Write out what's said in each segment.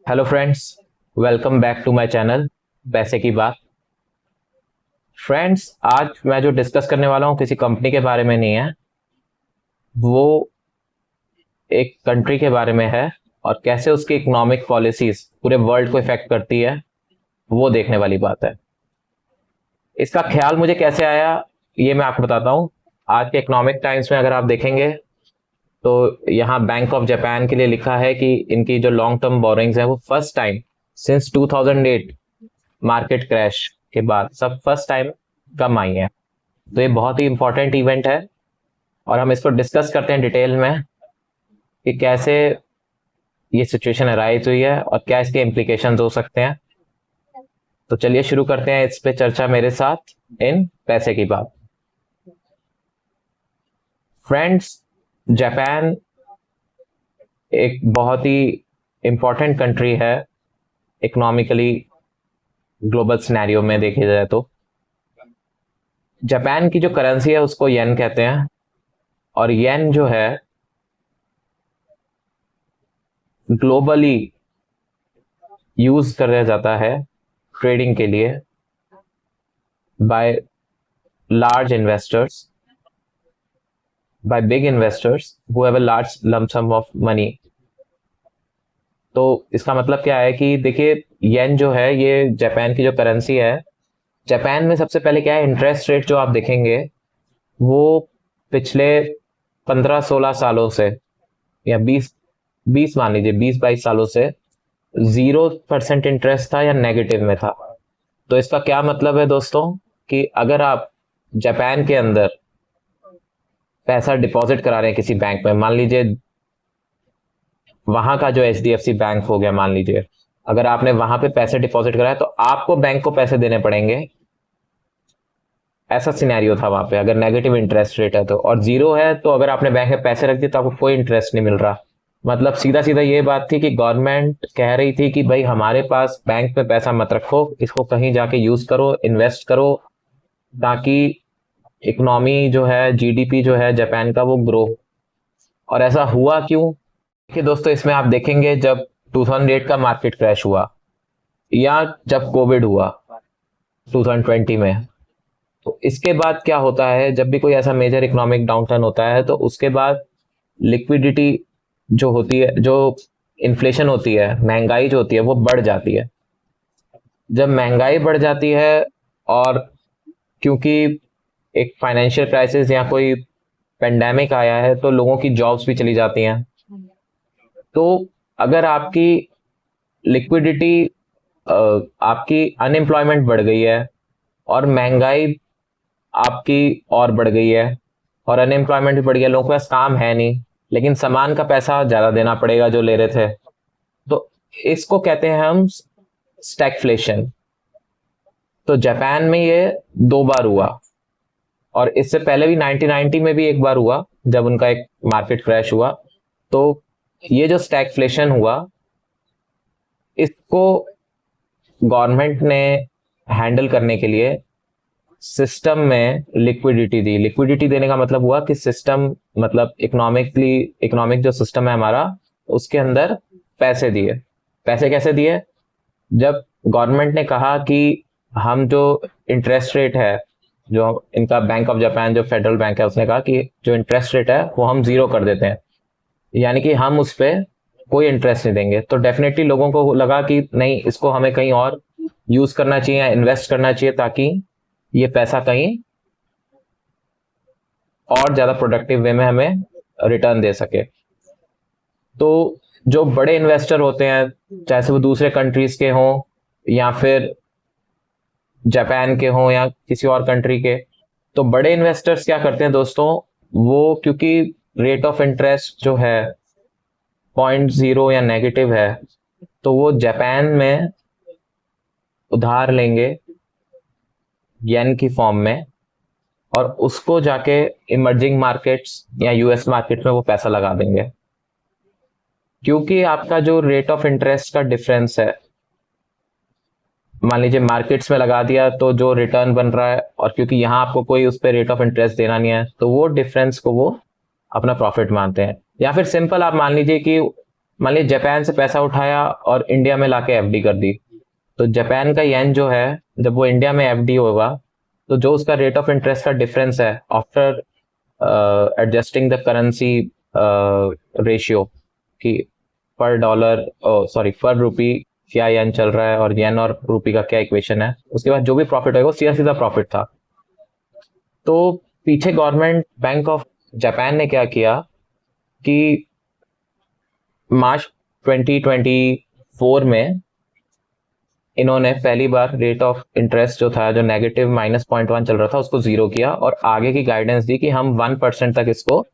Hello friends, welcome back to my channel पैसे की बात। फ्रेंड्स, आज मैं जो डिस्कस करने वाला हूँ किसी कंपनी के बारे में नहीं है, वो एक कंट्री के बारे में है और कैसे उसकी इकोनॉमिक पॉलिसीज पूरे वर्ल्ड को इफेक्ट करती है, वो देखने वाली बात है। इसका ख्याल मुझे कैसे आया, ये मैं आपको बताता हूँ। आज के इकोनॉमिक टाइम्स में अगर आप देखेंगे तो यहाँ बैंक ऑफ जापान के लिए लिखा है कि इनकी जो लॉन्ग टर्म बोरिंग्स है वो first time since 2008 market crash के बाद सब फर्स्ट टाइम कम आई है। तो ये बहुत ही इंपॉर्टेंट इवेंट है और हम इसको डिस्कस करते हैं डिटेल में कि कैसे ये सिचुएशन अराइज हुई है और क्या इसके इम्प्लीकेशंस हो सकते हैं। तो चलिए शुरू करते हैं इस पे चर्चा मेरे साथ इन पैसे की बात। फ्रेंड्स, जापान एक बहुत ही इंपॉर्टेंट कंट्री है इकोनॉमिकली, ग्लोबल सिनेरियो में देखा जाए तो। जापान की जो करेंसी है उसको येन कहते हैं और येन जो है ग्लोबली यूज किया जाता है ट्रेडिंग के लिए by large investors, by big investors who have a large lump sum of money. तो इसका मतलब क्या है कि देखिए, येन जो है ये जापान की जो करेंसी है, जापान में सबसे पहले क्या है, इंटरेस्ट रेट जो आप देखेंगे वो पिछले 15-16 सालों से या 20 मान लीजिए 20-22 सालों से 0% इंटरेस्ट था या नेगेटिव में था। तो इसका क्या मतलब है दोस्तों, कि अगर आप जापान के अंदर पैसा डिपॉजिट करा रहे हैं किसी बैंक में, मान लीजिए वहां का जो HDFC बैंक हो गया, मान लीजिए अगर आपने वहां पे पैसे डिपॉजिट कराया तो आपको बैंक को पैसे देने पड़ेंगे। ऐसा सिनेरियो था वहां पे, अगर नेगेटिव इंटरेस्ट रेट है तो, और जीरो है तो अगर आपने बैंक में पैसे रख दिए तो आपको कोई इंटरेस्ट नहीं मिल रहा। मतलब सीधा सीधा ये बात थी कि गवर्नमेंट कह रही थी कि भाई हमारे पास बैंक में पैसा मत रखो, इसको कहीं जाके यूज करो, इन्वेस्ट करो, ताकि इकोनॉमी जो है, जीडीपी जो है जापान का, वो ग्रो। और ऐसा हुआ क्यों? देखिए दोस्तों, इसमें आप देखेंगे जब 2008 का मार्केट क्रैश हुआ या जब कोविड हुआ 2020 में, तो इसके बाद क्या होता है, जब भी कोई ऐसा मेजर इकोनॉमिक डाउनटर्न होता है तो उसके बाद लिक्विडिटी जो होती है, जो इन्फ्लेशन होती है, महंगाई जो होती है वो बढ़ जाती है। जब महंगाई बढ़ जाती है और क्योंकि एक फाइनेंशियल क्राइसिस या कोई पेंडेमिक आया है तो लोगों की जॉब्स भी चली जाती हैं। तो अगर आपकी लिक्विडिटी, आपकी अनएम्प्लॉयमेंट बढ़ गई है और महंगाई आपकी और बढ़ गई है और अनएम्प्लॉयमेंट भी बढ़ गया, लोगों के पास काम है नहीं लेकिन सामान का पैसा ज्यादा देना पड़ेगा जो ले रहे थे, तो इसको कहते हैं हम स्टैगफ्लेशन। तो जापान में ये 2 बार हुआ और इससे पहले भी 1990 में भी एक बार हुआ जब उनका एक मार्केट क्रैश हुआ। तो ये जो स्टैगफ्लेशन हुआ, इसको गवर्नमेंट ने हैंडल करने के लिए सिस्टम में लिक्विडिटी दी। लिक्विडिटी देने का मतलब हुआ कि सिस्टम, मतलब इकोनॉमिक जो सिस्टम है हमारा, उसके अंदर पैसे दिए। पैसे कैसे दिए? जब गवर्नमेंट ने कहा कि हम जो इंटरेस्ट रेट है, जो इनका बैंक ऑफ जापान जो फेडरल बैंक है, उसने कहा कि जो इंटरेस्ट रेट है वो हम जीरो कर देते हैं, यानी कि हम उस पर कोई इंटरेस्ट नहीं देंगे। तो डेफिनेटली लोगों को लगा कि नहीं, इसको हमें कहीं और यूज करना चाहिए या इन्वेस्ट करना चाहिए ताकि ये पैसा कहीं और ज्यादा प्रोडक्टिव वे में हमें रिटर्न दे सके। तो जो बड़े इन्वेस्टर होते हैं, चाहे से वो दूसरे कंट्रीज के हों या फिर जापान के हों या किसी और कंट्री के, तो बड़े इन्वेस्टर्स क्या करते हैं दोस्तों, वो क्योंकि रेट ऑफ इंटरेस्ट जो है 0.0 या नेगेटिव है, तो वो जापान में उधार लेंगे येन की फॉर्म में और उसको जाके इमर्जिंग मार्केट्स या यूएस मार्केट में वो पैसा लगा देंगे। क्योंकि आपका जो रेट ऑफ इंटरेस्ट का डिफरेंस है, मान लीजिए मार्केट्स में लगा दिया तो जो रिटर्न बन रहा है, और क्योंकि यहाँ आपको कोई उस पर रेट ऑफ इंटरेस्ट देना नहीं है, तो वो डिफरेंस को वो अपना प्रॉफिट मानते हैं। या फिर सिंपल आप मान लीजिए कि मान लीजिए जापान से पैसा उठाया और इंडिया में लाके एफडी कर दी, तो जापान का येन जो है जब वो इंडिया में एफडी होगा तो जो उसका रेट ऑफ इंटरेस्ट का डिफरेंस है after adjusting the currency ratio कि पर डॉलर सॉरी पर रुपी क्या येन चल रहा है और येन और रुपी का क्या इक्वेशन है, उसके बाद जो भी प्रॉफिट होगा वो सीधा सीधा प्रॉफिट था। तो पीछे गवर्नमेंट बैंक ऑफ जापान ने क्या किया कि मार्च 2024 में इन्होंने पहली बार रेट ऑफ इंटरेस्ट जो था, जो नेगेटिव -0.1 चल रहा था, उसको जीरो किया और आगे की गाइडेंस दी कि हम 1% तक इसको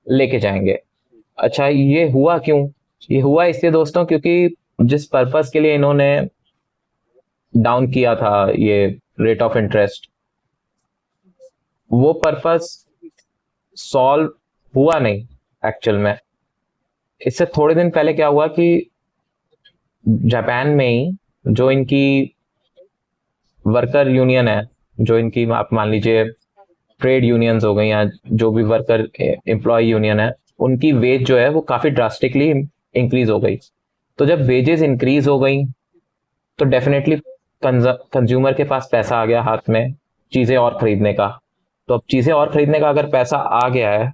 लेके जाएंगे। अच्छा, ये हुआ क्यों? ये हुआ इसलिए दोस्तों क्योंकि जिस पर्पस के लिए इन्होंने डाउन किया था ये रेट ऑफ इंटरेस्ट, वो पर्पस सॉल्व हुआ नहीं एक्चुअल में। इससे थोड़े दिन पहले क्या हुआ कि जापान में ही जो इनकी वर्कर यूनियन है, जो इनकी आप मान लीजिए ट्रेड यूनियंस हो गई या जो भी वर्कर एम्प्लॉय यूनियन है, उनकी वेज जो है वो काफी ड्रास्टिकली इंक्रीज हो गई। तो जब वेजेस इंक्रीज हो गई तो डेफिनेटली कंज्यूमर के पास पैसा आ गया हाथ में चीजें और खरीदने का। तो अब चीजें और खरीदने का अगर पैसा आ गया है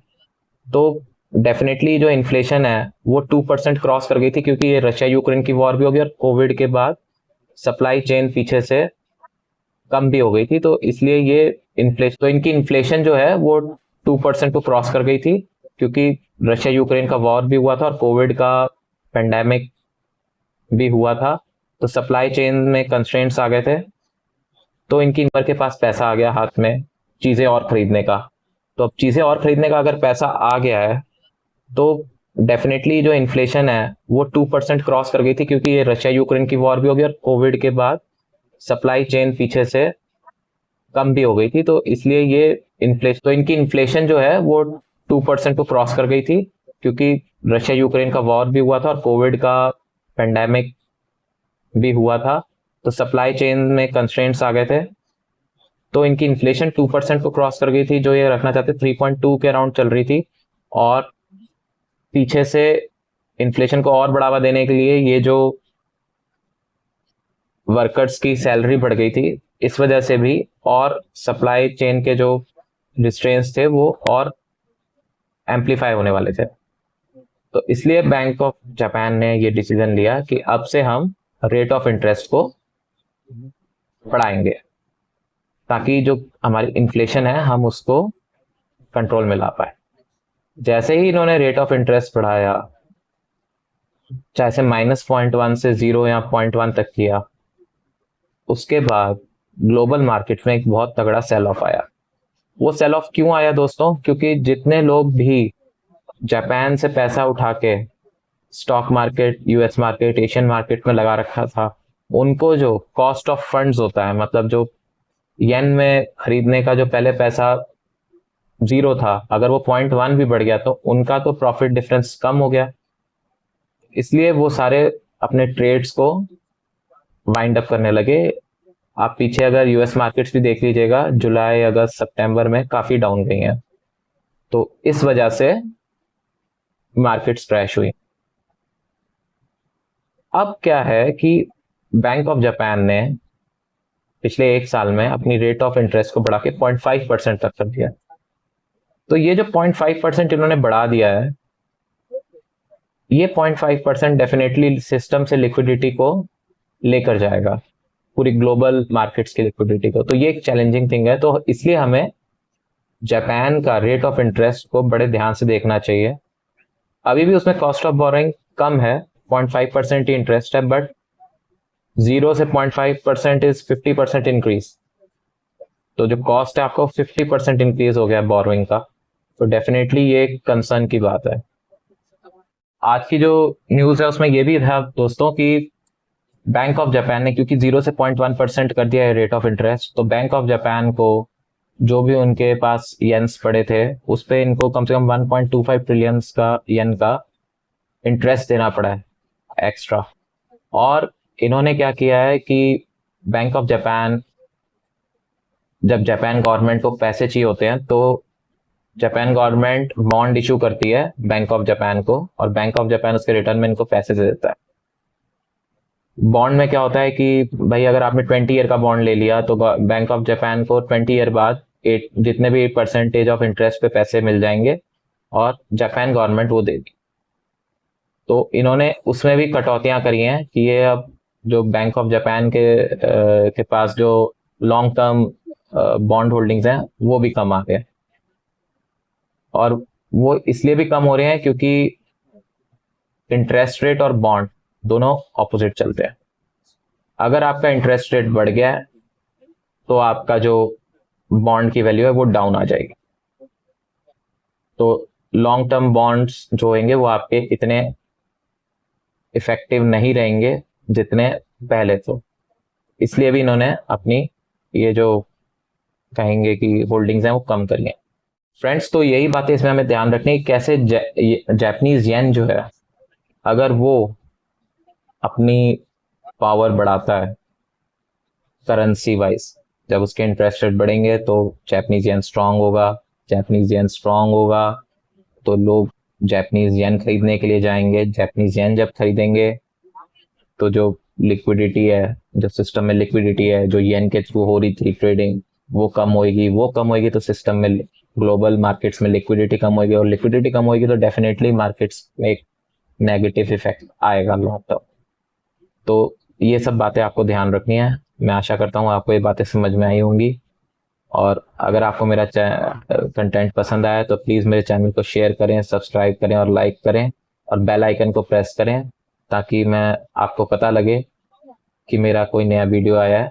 तो डेफिनेटली जो इन्फ्लेशन है वो 2% क्रॉस कर गई थी, क्योंकि ये रशिया यूक्रेन की वॉर भी हो गई और कोविड के बाद सप्लाई चेन पीछे से कम भी हो गई थी। तो इसलिए ये इन्फ्लेशन, तो इनकी इन्फ्लेशन जो है वो 2% को क्रॉस कर गई थी, क्योंकि रशिया यूक्रेन का वॉर भी हुआ था और कोविड का पेंडेमिक भी हुआ था, तो सप्लाई चेन में कंस्ट्रेंट्स आ गए थे। तो इनकी नंबर के पास पैसा आ गया हाथ में चीजें और खरीदने का। तो अब चीजें और खरीदने का अगर पैसा आ गया है तो डेफिनेटली जो इन्फ्लेशन है वो 2% क्रॉस कर गई थी, क्योंकि ये रशिया यूक्रेन की वॉर भी हो गई और कोविड के बाद सप्लाई चेन पीछे से कम भी हो गई थी। तो इसलिए ये इन्फ्लेशन, तो इनकी इन्फ्लेशन जो है वो 2% को क्रॉस कर गई थी, क्योंकि रशिया यूक्रेन का वॉर भी हुआ था और कोविड का पेंडेमिक भी हुआ था, तो सप्लाई चेन में कंस्ट्रेंट्स आ गए थे। तो इनकी इन्फ्लेशन 2% को क्रॉस कर गई थी, जो ये रखना चाहते 3.2 के अराउंड चल रही थी। और पीछे से इन्फ्लेशन को और बढ़ावा देने के लिए ये जो वर्कर्स की सैलरी बढ़ गई थी, इस वजह से भी और सप्लाई चेन के जो रिस्ट्रेंट्स थे वो और एम्पलीफाई होने वाले थे। तो इसलिए बैंक ऑफ जापान ने ये डिसीजन लिया कि अब से हम रेट ऑफ इंटरेस्ट को बढ़ाएंगे, ताकि जो हमारी इन्फ्लेशन है हम उसको कंट्रोल में ला पाए। जैसे ही इन्होंने रेट ऑफ इंटरेस्ट बढ़ाया, चाहे से -0.1 से 0 या 0.1 तक किया, उसके बाद ग्लोबल मार्केट में एक बहुत तगड़ा सेल ऑफ आया। वो सेल ऑफ क्यों आया दोस्तों? क्योंकि जितने लोग भी जापान से पैसा उठा के stock market, US market, Asian market में लगा रखा था, उनको जो कॉस्ट ऑफ फंड्स होता है, मतलब जो येन में खरीदने का जो पहले पैसा 0 था, अगर वो 0.1 भी बढ़ गया तो उनका तो प्रॉफिट डिफरेंस कम हो गया। इसलिए वो सारे अपने ट्रेड्स को वाइंड अप करने लगे। आप पीछे अगर यूएस मार्केट्स भी देख लीजिएगा, जुलाई, अगस्त, सितंबर में काफी डाउन गई हैं। तो इस वजह से मार्केट्स क्रैश हुई। अब क्या है कि बैंक ऑफ जापान ने पिछले एक साल में अपनी रेट ऑफ इंटरेस्ट को बढ़ा के 0.5% तक कर दिया। तो ये जो 0.5% इन्होंने बढ़ा दिया है, ये 0.5% डेफिनेटली सिस्टम से लिक्विडिटी को लेकर जाएगा, पूरी ग्लोबल मार्केट्स की लिक्विडिटी को। तो ये एक चैलेंजिंग थिंग है। तो इसलिए हमें जापान का रेट ऑफ इंटरेस्ट को बड़े ध्यान से देखना चाहिए। अभी भी उसमें कॉस्ट ऑफ बोरोइंग कम है, 0.5% ही इंटरेस्ट है, बट 0 से 0.5% इज 50% इंक्रीज। तो जो कॉस्ट है आपको 50% इंक्रीज हो गया बोरोइंग का। तो डेफिनेटली ये एक कंसर्न की बात है। आज की जो न्यूज है उसमें ये भी था दोस्तों कि बैंक ऑफ जापान ने, क्योंकि 0 से 0.1% कर दिया है रेट ऑफ इंटरेस्ट, तो बैंक ऑफ जापान को जो भी उनके पास येन्स पड़े थे उस पे इनको कम से कम 1.25 ट्रिलियन का येन का इंटरेस्ट देना पड़ा है एक्स्ट्रा। और इन्होंने क्या किया है कि बैंक ऑफ जापान, जब जापान गवर्नमेंट को पैसे चाहिए होते हैं तो जापान गवर्नमेंट बॉन्ड इशू करती है बैंक ऑफ जापान को, और बैंक ऑफ जापान उसके रिटर्न में इनको पैसे दे देता है। बॉन्ड में क्या होता है कि भाई अगर आपने 20 ईयर का बॉन्ड ले लिया तो बैंक ऑफ जापान को 20 ईयर बाद जितने भी परसेंटेज ऑफ इंटरेस्ट पे पैसे मिल जाएंगे और जापान गवर्नमेंट वो देगी। तो इन्होंने उसमें भी कटौतियां करी हैं कि ये अब जो बैंक ऑफ जापान के पास जो लॉन्ग टर्म बॉन्ड होल्डिंग्स हैं वो भी कम आ गए, और वो इसलिए भी कम हो रहे हैं क्योंकि इंटरेस्ट रेट और बॉन्ड दोनों ऑपोजिट चलते हैं। अगर आपका इंटरेस्ट रेट बढ़ गया है तो आपका जो बॉन्ड की वैल्यू है वो डाउन आ जाएगी। तो लॉन्ग टर्म बॉन्ड्स जो होंगे वो आपके इतने इफेक्टिव नहीं रहेंगे जितने पहले। तो इसलिए भी इन्होंने अपनी ये जो कहेंगे कि होल्डिंग्स हैं वो कम करी हैं। फ्रेंड्स, तो यही बातें इसमें हमें ध्यान रखनी है कैसे जापानीज येन जो है अगर वो अपनी पावर बढ़ाता है करेंसी वाइज, जब उसके इंटरेस्ट रेट बढ़ेंगे तो जापानीज येन स्ट्रांग होगा। जापानीज येन स्ट्रांग होगा तो लोग जापानीज येन खरीदने के लिए जाएंगे। जापानीज येन जब खरीदेंगे तो जो लिक्विडिटी है, जो सिस्टम में लिक्विडिटी है जो येन के थ्रू हो रही थी ट्रेडिंग, वो कम होगी। वो कम होगी तो सिस्टम में, ग्लोबल मार्केट्स में लिक्विडिटी कम होगी, और लिक्विडिटी कम होगी तो डेफिनेटली मार्केट्स में एक नेगेटिव इफेक्ट आएगा लॉन्ग टर्म। तो ये सब बातें आपको ध्यान रखनी है। मैं आशा करता हूँ आपको ये बातें समझ में आई होंगी, और अगर आपको मेरा कंटेंट पसंद आया तो प्लीज़ मेरे चैनल को शेयर करें, सब्सक्राइब करें और लाइक करें, और बेल आइकन को प्रेस करें ताकि मैं आपको पता लगे कि मेरा कोई नया वीडियो आया है।